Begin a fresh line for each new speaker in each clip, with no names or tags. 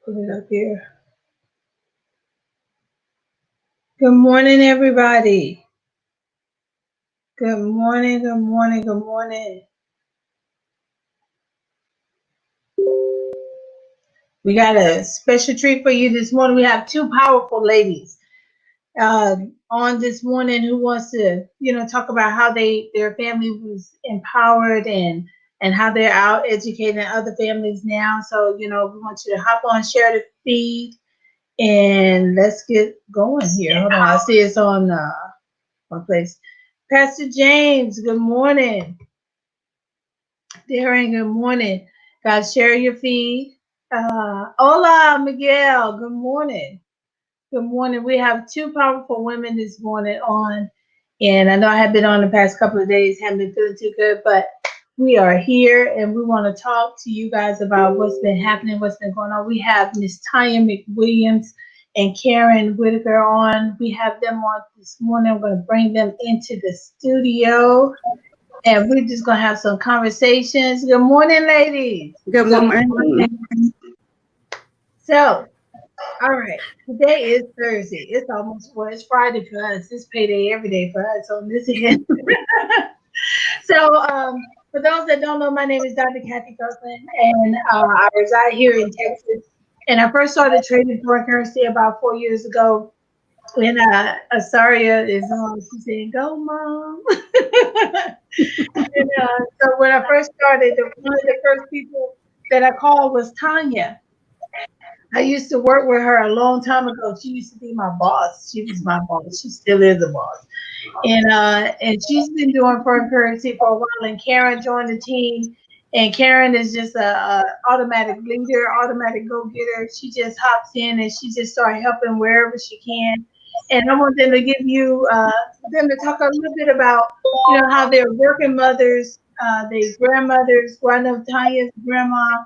Put it up here. Good morning, everybody. Good morning, good morning, good morning. We got a special treat for you this morning. We have two powerful ladies on this morning who wants to, talk about how their family was empowered and how they're out educating other families now. So, we want you to hop on, share the feed, and let's get going here. Hold on, I see it's on my place. Pastor James, good morning. Darren, good morning. Guys, share your feed. Hola, Miguel. Good morning. Good morning. We have two powerful women this morning on, and I know I have been on the past couple of days, haven't been feeling too good, but we are here and we want to talk to you guys about what's been happening, what's been going on. We have Miss Tanya McWilliams and Karen Whitaker on. We have them on this morning. I'm going to bring them into the studio. And we're just gonna have some conversations. Good morning, ladies.
Good morning.
So, all right, today is Thursday. It's Friday for us. It's payday every day for us on this end. So, for those that don't know, my name is Dr. Kathy Kirkland, and I reside here in Texas. And I first started trading foreign currency about 4 years ago. When Asaria is on, she's saying, "Go, mom." So when I first started, one of the first people that I called was Tanya. I used to work with her a long time ago. She used to be my boss. She was my boss. She still is a boss. And she's been doing foreign currency for a while. And Karen joined the team. And Karen is just a automatic leader, automatic go getter. She just hops in and she just starts helping wherever she can. And I want them to give you them to talk a little bit about how they're working mothers, they grandmothers. Well, I know Tanya's grandma,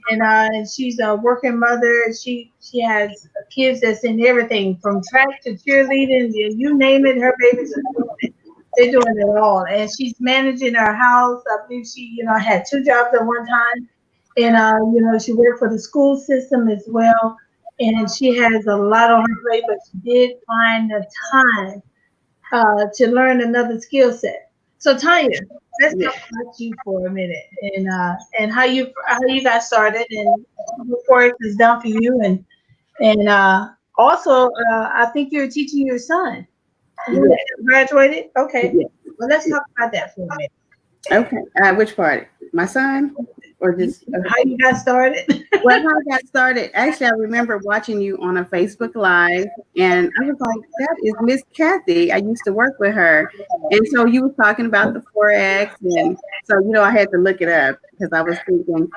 and she's a working mother. She has kids that's in everything from track to cheerleading. You name it, her babies are doing it. They're doing it all, and she's managing her house. I believe she, had two jobs at one time, and she worked for the school system as well. And she has a lot on her plate, but she did find the time to learn another skill set. So Tanya, let's talk about you for a minute and how you got started and before it is done for you and also I think you're teaching your son.
Yes,
You graduated? Okay.
yes.
Well, let's talk about that for a minute.
Okay. Which part? My son, or just
How you got started?
well, how I got started? Actually, I remember watching you on a Facebook Live, and I was like, "That is Miss Kathy." I used to work with her, and so you was talking about the forex, and so I had to look it up because I was thinking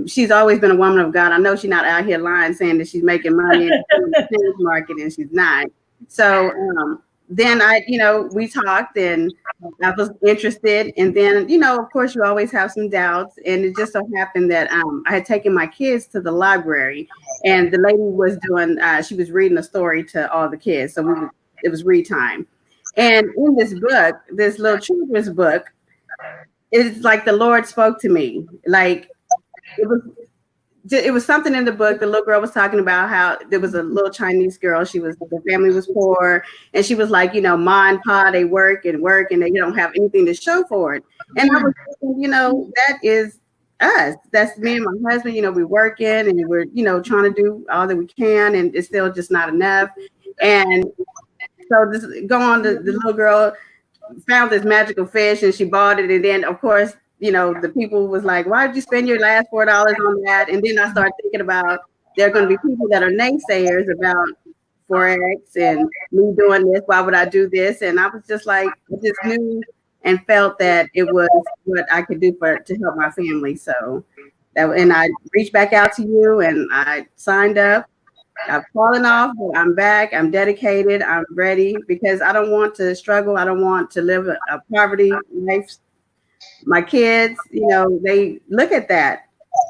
she's always been a woman of God. I know she's not out here lying, saying that she's making money in the exchange market, and she's not. So then we talked, and I was interested. And then, of course, you always have some doubts. And it just so happened that I had taken my kids to the library, and the lady was doing, she was reading a story to all the kids. So it was read time. And in this book, this little children's book, it's like the Lord spoke to me. Like it was it was something in the book. The little girl was talking about how there was a little Chinese girl. The family was poor, and she was like, ma and pa, they work and they don't have anything to show for it. And I was thinking, that is us. That's me and my husband. We working and we're, trying to do all that we can, and it's still just not enough. And so this go on, the little girl found this magical fish and she bought it. And then, of course, the people was like, why did you spend your last $4 on that? And then I started thinking about there are going to be people that are naysayers about forex and me doing this. Why would I do this? And I was just like, I just knew and felt that it was what I could do to help my family. So and I reached back out to you and I signed up. I've fallen off, but I'm back. I'm dedicated. I'm ready because I don't want to struggle. I don't want to live a poverty life. My kids, they look at that.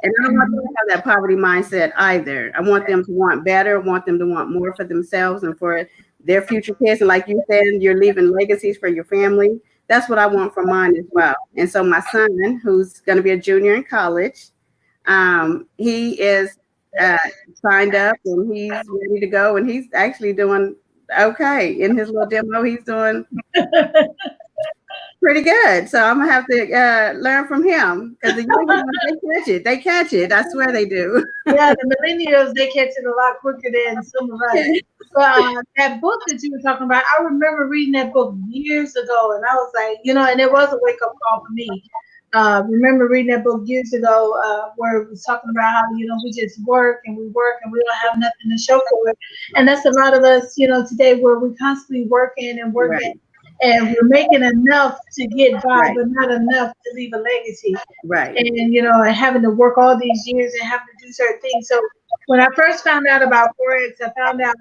And I don't want them to have that poverty mindset either. I want them to want better. I want them to want more for themselves and for their future kids. And like you said, you're leaving legacies for your family. That's what I want for mine as well. And so my son, who's going to be a junior in college, he is uh, signed up and he's ready to go, and he's actually doing okay in his little demo. He's doing pretty good. So I'm gonna have to learn from him because the younger ones they catch it. They catch it. I swear they do.
Yeah, the millennials, they catch it a lot quicker than some of us. But that book that you were talking about, I remember reading that book years ago, and I was like, and it was a wake up call for me. Remember reading that book years ago, where it was talking about how we just work and we don't have nothing to show for it, and that's a lot of us, today, where we're constantly working and working,
Right.
and we're making enough to get by,
Right.
but not enough to leave a legacy,
Right.
and having to work all these years and having to do certain things. So when I first found out about forex, I found out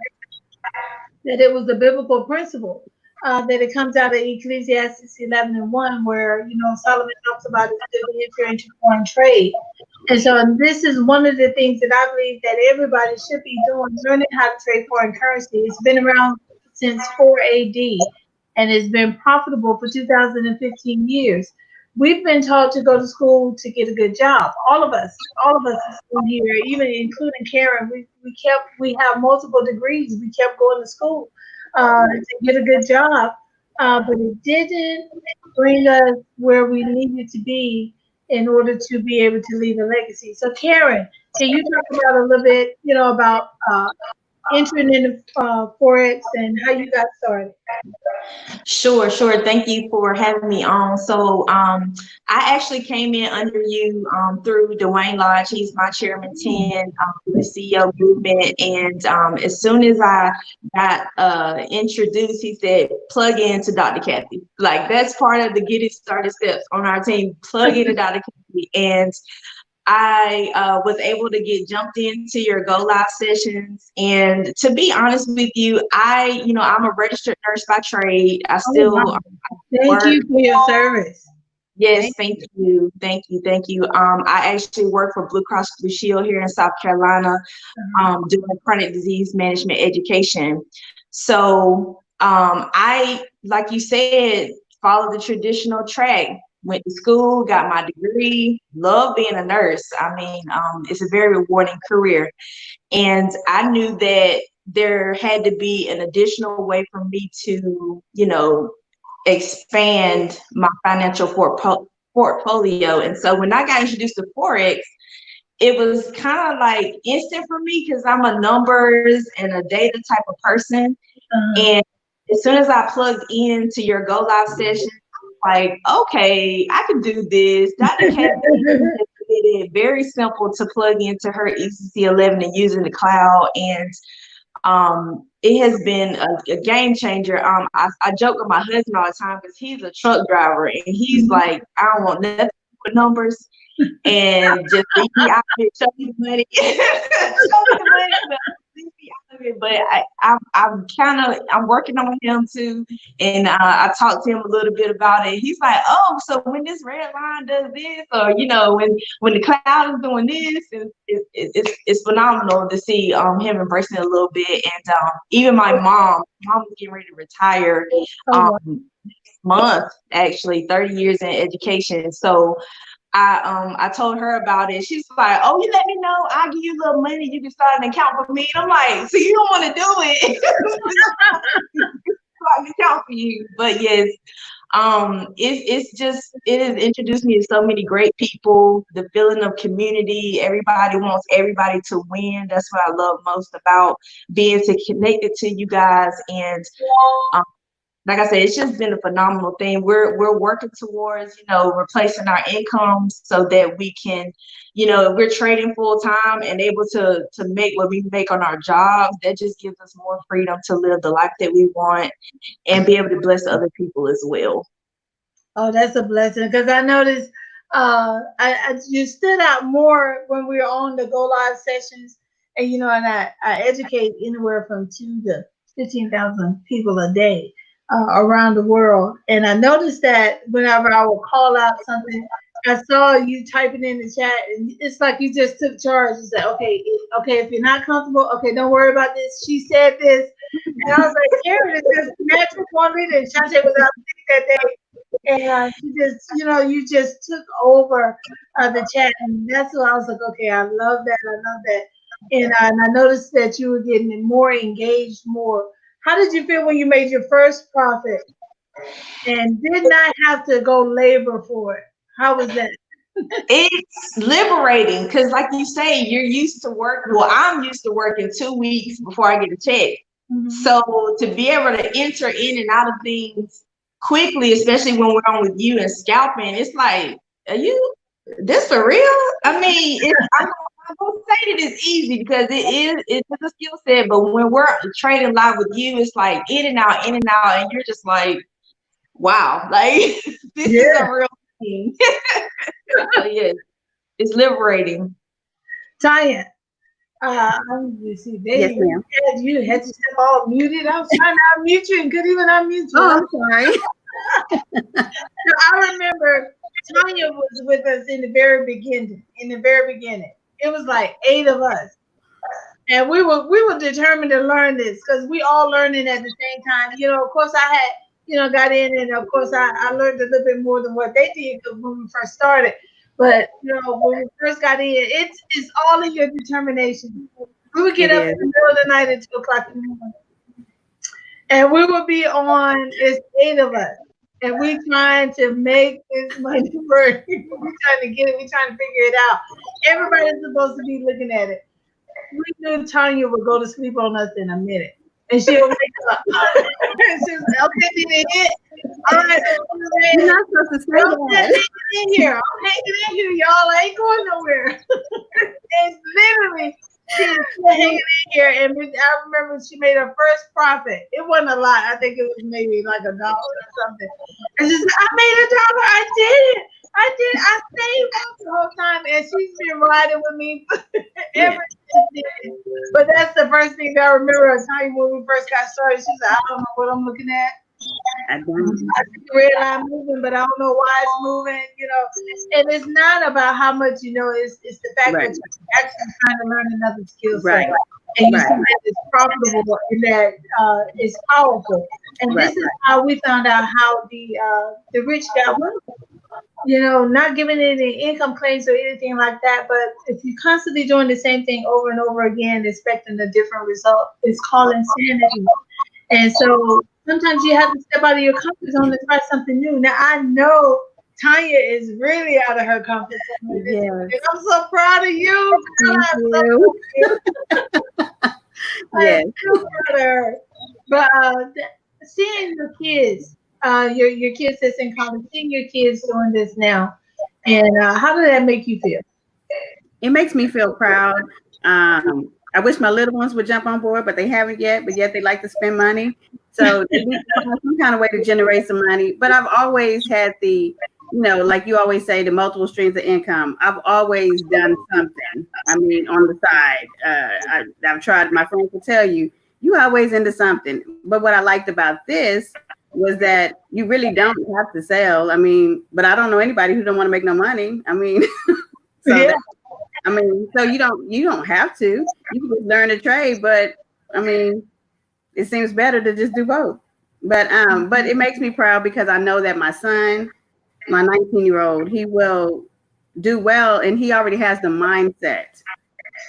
that it was a biblical principle. That it comes out of Ecclesiastes 11 and 1, where Solomon talks about it to enter into foreign trade. And so this is one of the things that I believe that everybody should be doing, learning how to trade foreign currency. It's been around since 4 AD, and it's been profitable for 2015 years. We've been taught to go to school to get a good job. All of us in here, even including Karen, we have multiple degrees. We kept going to school to get a good job, but it didn't bring us where we needed to be in order to be able to leave a legacy. So, Karen, can you talk about a little bit, about entering into forex and how you got started?
Sure, sure. Thank you for having me on. So, I actually came in under you through Dwayne Lodge. He's my chairman 10, the CEO movement. And as soon as I got introduced, he said, plug into Dr. Kathy. Like, that's part of the get it started steps on our team. Plug into Dr. Kathy. And I was able to get jumped into your Go Live sessions. And to be honest with you, I'm a registered nurse by trade. I
Oh, wow.
still
Thank
work.
you for your service.
Yes, thank you. Thank you. Thank you. I actually work for Blue Cross Blue Shield here in South Carolina, doing chronic disease management education. So like you said, followed the traditional track, went to school, got my degree, love being a nurse. I mean, it's a very rewarding career. And I knew that there had to be an additional way for me to, expand my financial portfolio. And so when I got introduced to Forex, it was kind of like instant for me because I'm a numbers and a data type of person.
Uh-huh.
And as soon as I plugged into your Go Live session, like, okay, I can do this. Dr. Kathy made it very simple to plug into her ECC 11 and using the cloud. And it has been a game changer. I joke with my husband all the time because he's a truck driver and he's like, I don't want nothing with numbers and just leave me out of it, show me the money, show me the money, but leave me out of it. But I'm working on him too, and I talked to him a little bit about it. He's like, oh, so when this red line does this, or when the cloud is doing this, it's phenomenal to see him embracing it a little bit, and even my mom is getting ready to retire next month, actually 30 years in education, so. I told her about it. She's like, "Oh, you let me know. I'll give you a little money. You can start an account for me." And I'm like, "So you don't want to do it? Start an account for you." But yes, it has introduced me to so many great people. The feeling of community. Everybody wants everybody to win. That's what I love most about being connected to you guys. And like I said, it's just been a phenomenal thing. We're working towards, replacing our incomes so that we can, if we're trading full time and able to make what we make on our jobs, that just gives us more freedom to live the life that we want and be able to bless other people as well.
Oh, that's a blessing because I noticed you stood out more when we were on the Go Live sessions, and I educate anywhere from 2 to 15,000 people a day around the world, and I noticed that whenever I would call out something, I saw you typing in the chat, and it's like you just took charge and said, "Okay, okay, if you're not comfortable, okay, don't worry about this. She said this," and I was like, "Karen, it's just natural for me." And Shante was out sick that day. And you just took over the chat, and that's why I was like, okay, I love that. I love that. And I noticed that you were getting more engaged more. How did you feel when you made your first profit and did not have to go labor for it? How was that?
It's liberating because, like you say, you're used to work. Well, I'm used to working 2 weeks before I get a check.
Mhm.
So to be able to enter in and out of things quickly, especially when we're on with you and scalping, it's like, are you this for real? I mean, I'm gonna say that it's easy because it's a skill set, but when we're trading live with you, it's like in and out, and you're just like, wow, like this is
Yeah.
a real thing. So yeah, it's liberating.
Tanya, you see,
Yes,
baby,
ma'am.
you had yourself all muted. I was trying to unmute you and couldn't even unmute you.
Oh, I'm sorry.
So I remember Tanya was with us in the very beginning. In the very beginning, it was like 8 of us, and we were determined to learn this because we all learning at the same time. You know, of course, I had got in, and of course, I learned a little bit more than what they did 'cause when we first started. But when we first got in, it's all in your determination. We would get
It
up
is.
in the middle of the night at 2 o'clock in the morning, and we would be on. It's 8 of us, and we trying to make this money work. We trying to get it. We trying to figure it out. Everybody's supposed to be looking at it. We knew Tanya would go to sleep on us in a minute, and she'll wake up. And she'll say, "Okay, did it hit? All right,
You're
okay,
not supposed to say
I'm just
that.
hanging in here. I'm hanging in here, y'all. I ain't going nowhere." And literally, she is still hanging in here. And I remember she made her first profit. It wasn't a lot. I think it was maybe like $1 or something. And she said, "I made $1. I did it. I did. I stayed up the whole time." And she's been riding with me
Yeah,
ever since then. But that's the first thing that I remember her telling me when we first got started. She said, "I don't know what I'm looking at.
I don't.
I see the red line moving, but I don't know why it's moving." And it's not about how much you know, it's the fact that
Right,
you're actually trying to learn another skill set.
right,
And you see
right,
that it's profitable and that it's powerful. And
right,
this is how we found out how the rich got wealthy. Not giving any income claims or anything like that, but if you're constantly doing the same thing over and over again, expecting a different result, it's called insanity. And so sometimes you have to step out of your comfort zone to try something new. Now I know Tanya is really out of her comfort zone in this,
yes.
and I'm so proud of you, girl.
Thank
I'm so
you.
proud of you. I am
Yes.
so proud of her. But seeing your kids, your kids that's in college, seeing your kids doing this now, and how did that make you feel?
It makes me feel proud. I wish my little ones would jump on board, but they haven't yet. But yet they like to spend money, so they need to find some kind of way to generate some money. But I've always had like you always say, the multiple streams of income. I've always done something. I mean, on the side. I've tried. My friends will tell you, you always into something. But what I liked about this was that you really don't have to sell. I mean, but I don't know anybody who don't want to make no money. I mean, so
Yeah,
that. I mean, so you don't have to. You can just learn a trade, but I mean, it seems better to just do both. But it makes me proud because I know that my son, my 19-year-old, he will do well, and he already has the mindset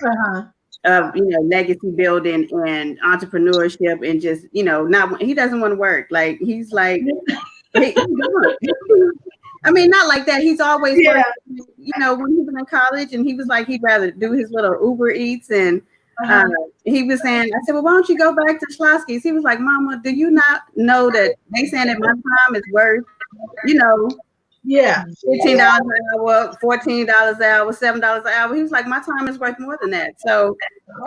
uh-huh.
of legacy building and entrepreneurship, and just not he doesn't want to work. Like he's like I mean, not like that. He's always
Yeah,
worked. When he was in college, and he was like, he'd rather do his little Uber Eats, and uh,
uh-huh.
he was saying, I said, well, why don't you go back to Schlossky's? He was like, Mama, do you not know that they saying that my time is worth, you know,
Yeah,
$15 an hour, $14 an hour, $7 an hour? He was like, my time is worth more than that. So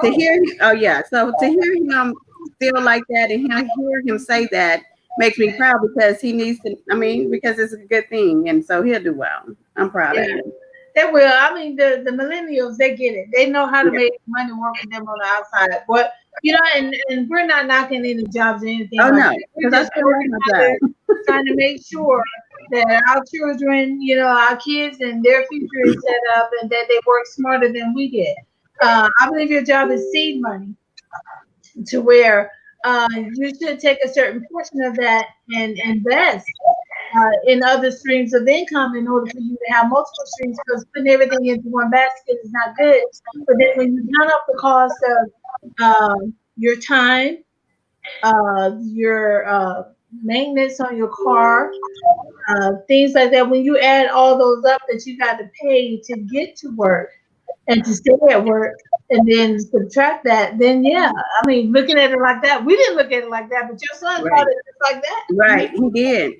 to
oh,
hear, oh yeah, so to hear him feel like that, and hear him say that makes me proud because he needs to. I mean, because it's a good thing, and so he'll do well. I'm proud of
yeah.
him.
They will. I mean, the millennials, they get it. They know how to
Yeah.
make money work for them on the outside. But and we're not knocking any jobs or anything
Oh
like
no,
that. We're
because I
just
still love
working
my
together,
job.
trying to make sure that our children, our kids, and their future is set up, and that they work smarter than we did. I believe your job is seed money, to where you should take a certain portion of that and invest. in other streams of income in order for you to have multiple streams, because putting everything into one basket is not good. But then when you count up the cost of your time, your maintenance on your car, things like that, when you add all those up that you got to pay to get to work and to stay at work, and then subtract that, then yeah, I mean, looking at it like that, we didn't look at it like that, but your son
Right.
called it just like that.
Right. He did.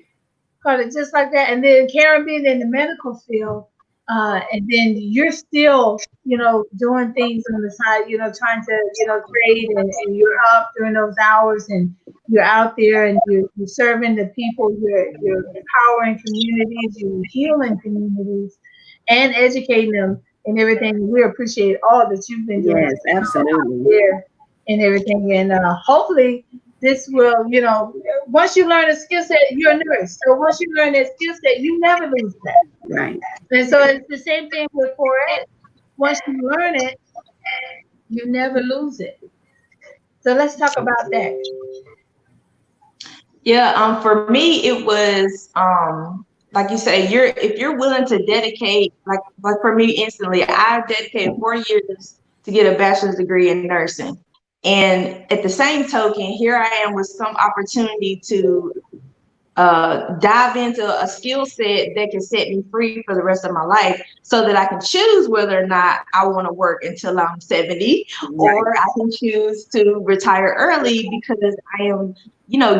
Called it just like that. And then Karen being in the medical field, and then you're still, doing things on the side, trying to, trade, and you're up during those hours, and you're out there, and you're serving the people, you're empowering communities, you're healing communities, and educating them and everything. We appreciate all that you've been doing
Yes, absolutely.
there and everything. And hopefully this will, once you learn a skill set, you're a nurse. So once you learn that skill set, you never lose that.
Right.
And so it's the same thing with forex. Once you learn it, you never lose it. So let's talk about that.
Yeah, for me it was like you say, if you're willing to dedicate, like for me instantly, I dedicated 4 years to get a bachelor's degree in nursing. And at the same token, here I am with some opportunity to dive into a skill set that can set me free for the rest of my life, so that I can choose whether or not I want to work until I'm 70, or I can choose to retire early because I am,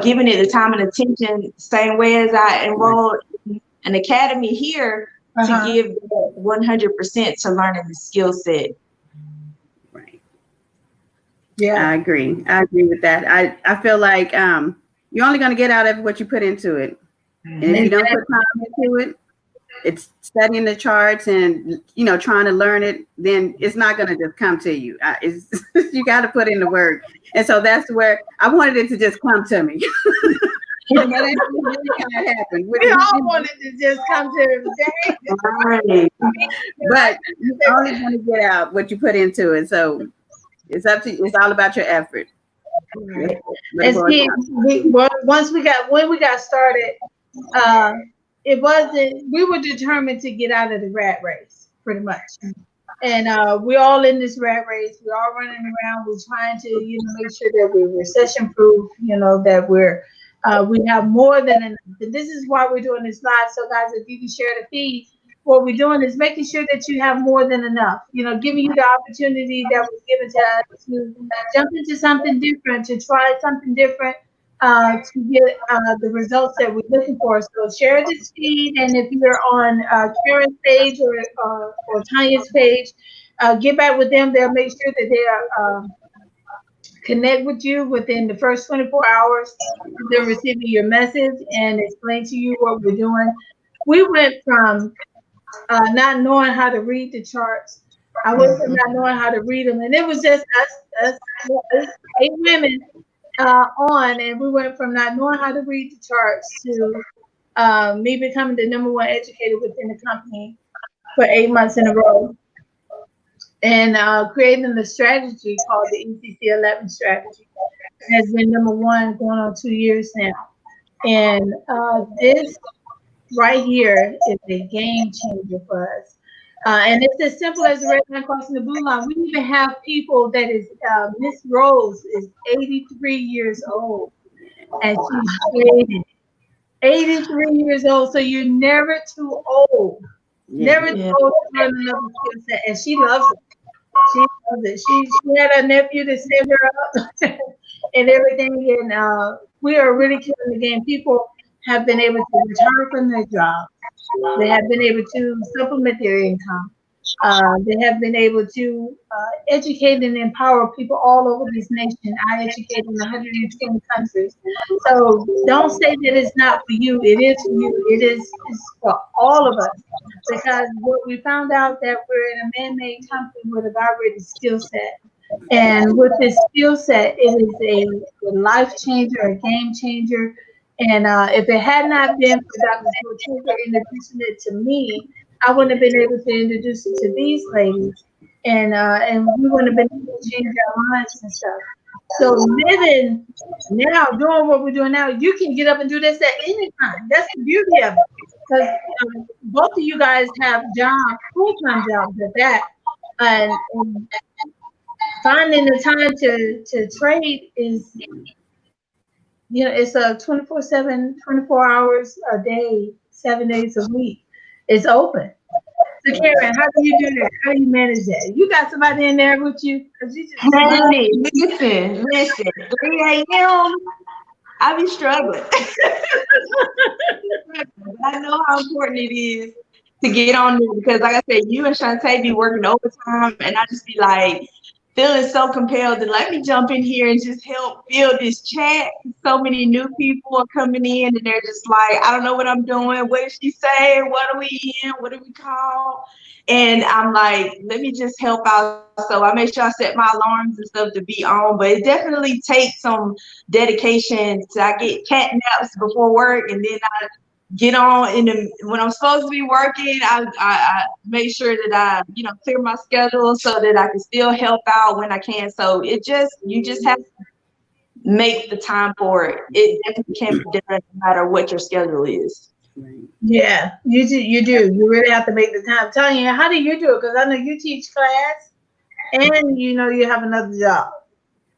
giving it the time and attention, same way as I enrolled in an academy here to give 100% to learning the skill set.
Right.
Yeah.
I agree with that. I feel like you're only going to get out of what you put into it. And if you don't put time into it, it's studying the charts and, trying to learn it, then it's not going to just come to you. You got to put in the work. And so that's where I wanted it to just come to me. But that really kind of happened.
We all wanted to just come to the
But you only want to get out what you put into it. So it's up to you. It's all about your effort.
Right. When we got started, it wasn't. We were determined to get out of the rat race, pretty much. And we're all in this rat race. We're all running around. We're trying to, make sure that we're recession proof. That we have more than enough. And this is why we're doing this live. So, guys, if you can share the feed, what we're doing is making sure that you have more than enough. Giving you the opportunity that was given to us to jump into something different, to try something different, to get the results that we're looking for. So share this feed, and if you're on Karen's page or Tanya's page, get back with them. They'll make sure that they are connect with you within the first 24 hours. They're receiving your message and explain to you what we're doing. We went from not knowing how to read the charts. I went from not knowing how to read them, and it was just us 8 women on, and we went from not knowing how to read the charts to me becoming the #1 educator within the company for 8 months in a row, and creating the strategy called the ECC 11 strategy. It has been #1 going on 2 years now, and this right here is a game changer for us. And it's as simple as the red line crossing the blue line. We even have people that is, Miss Rose is 83 years old, and she's trading. 83 years old, so you're never too old. Never too old to learn another skill set, and she loves it. She loves it. She had a nephew to set her up and everything, and we are really killing the game. People have been able to retire from their job. They have been able to supplement their income. They have been able to educate and empower people all over this nation. I educate in 110 countries. So don't say that it's not for you. It is for you. It's for all of us. Because what we found out that we're in a man-made company with a vibrating skill set. And with this skill set, it is a life changer, a game changer. And if it had not been for Dr. Tortuga introducing it to me, I wouldn't have been able to introduce it to these ladies, and we wouldn't have been able to change our minds and stuff. So living now, doing what we're doing now, you can get up and do this at any time. That's the beauty of it. Because both of you guys have jobs, full-time jobs at that. And finding the time to trade is, it's a 24/7, 24 hours a day, 7 days a week. It's open. So Karen, how do you do that? How do you manage that? You got somebody in there with you? Because you just love.
Honey, listen. 3 a.m. I be struggling. I know how important it is to get on there because, like I said, you and Shantae be working overtime, and I just be like feeling so compelled to let me jump in here and just help build this chat. So many new people are coming in, and they're just like, I don't know what I'm doing. What did she say? What are we in? What do we call? And I'm like, let me just help out. So I make sure I set my alarms and stuff to be on. But it definitely takes some dedication. So I get cat naps before work, and then I get on when I'm supposed to be working. I make sure that I clear my schedule so that I can still help out when I can. So you just have to make the time for it. It definitely can't be done no matter what your schedule is.
Yeah, you do. You do. You really have to make the time. Tanya, how do you do it? Because I know you teach class, and you have another job.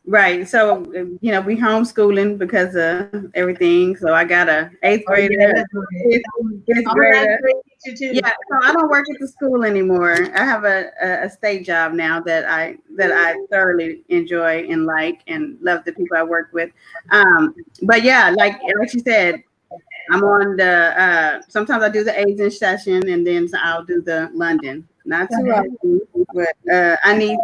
Right. So, we homeschooling because of everything. So I got a eighth
Oh yeah,
grader,
that's
fifth,
right.
fifth
Oh, that's
grader.
great teacher too.
Yeah. So I don't work at the school anymore. I have a state job now that I thoroughly enjoy and like and love the people I work with. But yeah, like you said, I'm on sometimes I do the Asian session and then I'll do the London. Not too often, but I need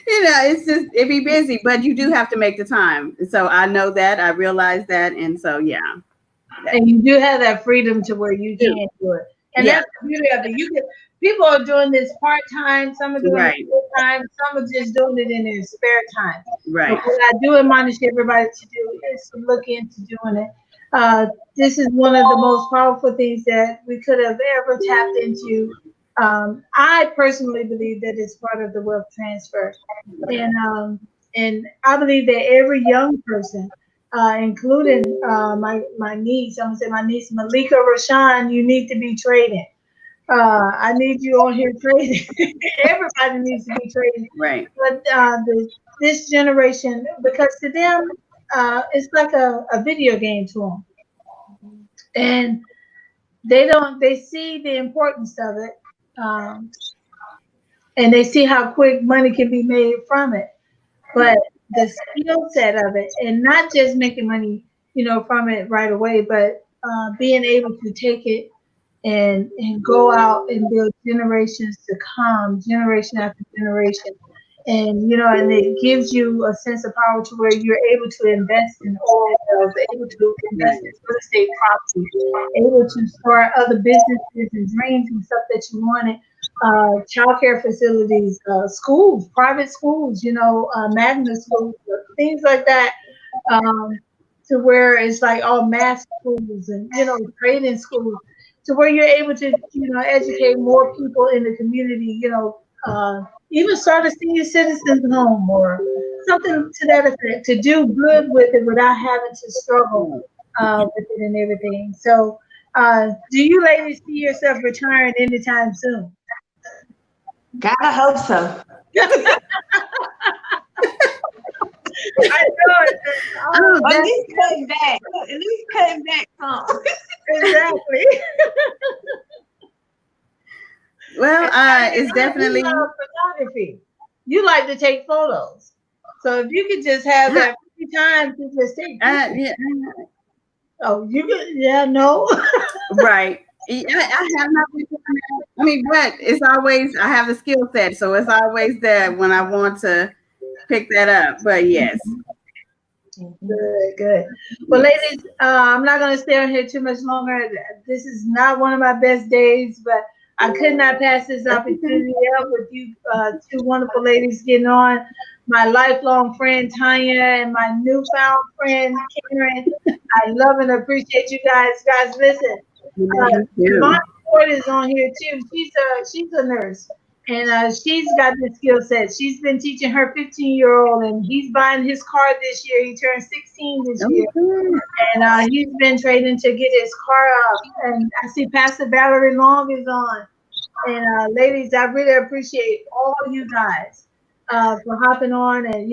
it's just it be busy, but you do have to make the time. So I know that, I realize that, and so yeah.
And you do have that freedom to where you
Do.
can do it. And
Yeah,
that's the beauty of it. People are doing this part time, some are doing it
right,
full time, some are just doing it in their spare time. But
right.
what I do admonish everybody to do is to look into doing it. This is one of the most powerful things that we could have ever tapped into. I personally believe that it's part of the wealth transfer, and I believe that every young person, including my niece. I'm gonna say my niece Malika Rashawn. You need to be trading. I need you on here trading. Everybody needs to be trading.
Right.
But this generation, because to them, it's like a video game to them, and they don't. They see the importance of it, um, and they see how quick money can be made from it. But the skill set of it, and not just making money, from it right away, but being able to take it and go out and build generations to come, generation after generation. And it gives you a sense of power to where you're able to invest in oil wells, able to invest in real estate property, able to start other businesses and dreams and stuff that you wanted. Childcare facilities, schools, private schools, magnet schools, things like that. Um, to where it's like all math schools and trading schools, to where you're able to educate more people in the community. Even start a senior citizens home or something to that effect, to do good with it without having to struggle with it and everything. So, do you ladies see yourself retiring anytime soon?
Gotta hope so.
I know it.
Oh,
Or at
that's
least cutting back. At least cutting back some.
Exactly.
well,
And I
it's
you
definitely
love photography. You like to take photos. So if you could just have that free time to just take pictures.
yeah,
Oh, you could, yeah, no.
right. I have not been doing that. I mean, but it's always I have the skill set, so it's always there when I want to pick that up. But yes,
Good, good. Well,
yes.
ladies, I'm not going to stay on here too much longer. This is not one of my best days, but I could not pass this
That's okay.
opportunity up with you two wonderful ladies getting on. My lifelong friend Tanya and my newfound friend Karen. I love and appreciate you guys. Guys, listen,
Yeah,
uh,
you
Devon
too.
Ford is on here too. She's a nurse, And she's got the skill set. She's been teaching her 15-year-old, and he's buying his car this year. He turned 16 this year.
Oh, good.
And he's been trading to get his car up. And I see Pastor Valerie Long is on. And ladies, I really appreciate all you guys for hopping on. And,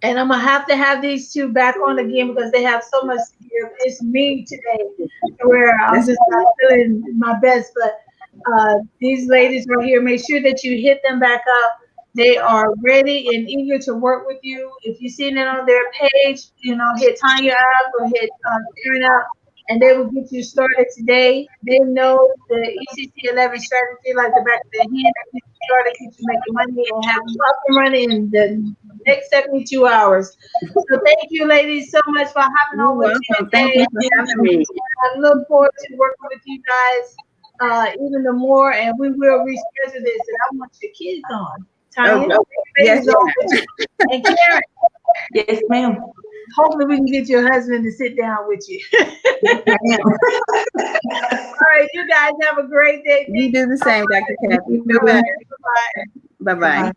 and I'm going to have these two back on again because they have so much to give. It's me today where I'm just not feeling my best. But these ladies right here, make sure that you hit them back up. They are ready and eager to work with you. If you've seen it on their page, hit Tanya up or hit Karen up, and they will get you started today. They know the ECC 11 strategy like the back of their hand. They get you started, get you making money, and have you up and running in the next 72 hours. So thank you, ladies, so much for hopping
You're
on with me
welcome. Thank
today.
you for having me.
I look forward to working with you guys even the more, and we will reschedule this. And I want your kids on. Tanya,
Oh, yes,
baby's on with you. And Karen,
Yes, ma'am.
hopefully we can get your husband to sit down with you. All right, you guys have a great day.
you do the same, Dr. Kathy. Feel
Bye
better.
bye.
Bye-bye.